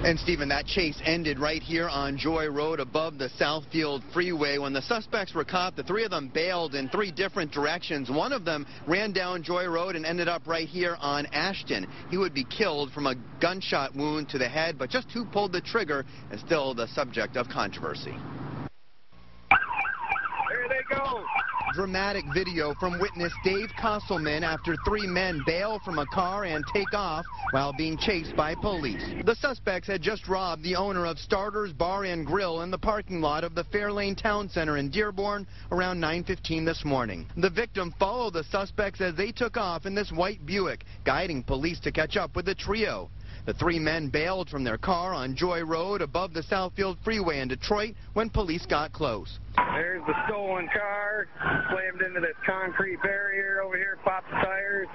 And Stephen, that chase ended right here on Joy Road above the Southfield Freeway. When the suspects were caught, the three of them bailed in three different directions. One of them ran down Joy Road and ended up right here on Ashton. He would be killed from a gunshot wound to the head, but just who pulled the trigger is still the subject of controversy. There they go. Dramatic video from witness Dave Kosselman after three men bail from a car and take off while being chased by police. The suspects had just robbed the owner of Starters Bar and Grill in the parking lot of the Fairlane Town Center in Dearborn around 9:15 this morning. The victim followed the suspects as they took off in this white Buick, guiding police to catch up with the trio. The three men bailed from their car on Joy Road above the Southfield Freeway in Detroit when police got close. There's the stolen car, slammed into this concrete barrier over here, popped the tires,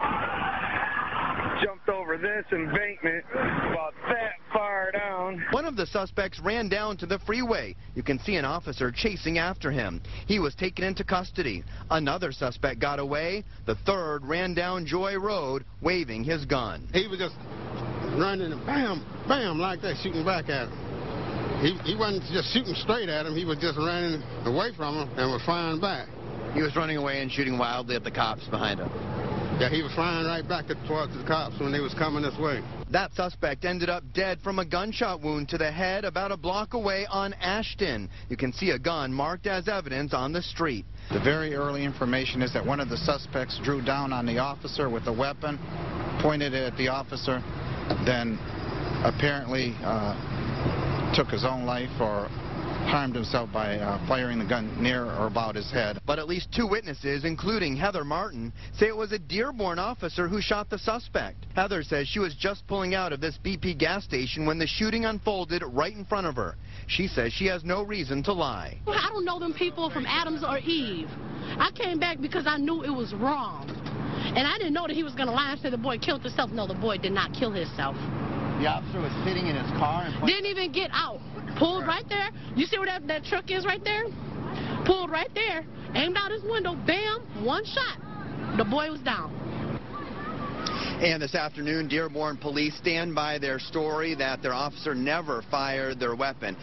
jumped over this embankment about that far down. One of the suspects ran down to the freeway. You can see an officer chasing after him. He was taken into custody. Another suspect got away. The third ran down Joy Road waving his gun. He was just running and bam, bam, like that, shooting back at him. He wasn't just shooting straight at him. He was just running away from him and was flying back. He was running away and shooting wildly at the cops behind him. Yeah, he was flying right back towards the cops when they was coming this way. That suspect ended up dead from a gunshot wound to the head about a block away on Ashton. You can see a gun marked as evidence on the street. The very early information is that one of the suspects drew down on the officer with a weapon, pointed it at the officer, then apparently took his own life or harmed himself by firing the gun near or about his head. But at least two witnesses, including Heather Martin, say it was a Dearborn officer who shot the suspect. Heather says she was just pulling out of this BP gas station when the shooting unfolded right in front of her. She says she has no reason to lie. I don't know them people from Adams or Eve. I came back because I knew it was wrong. And I didn't know that he was going to lie and say the boy killed himself. No, the boy did not kill himself. The officer was sitting in his car and didn't even get out. Pulled right there. You see where that truck is right there? Pulled right there. Aimed out his window. Bam. One shot. The boy was down. And this afternoon, Dearborn Police stand by their story that their officer never fired their weapon.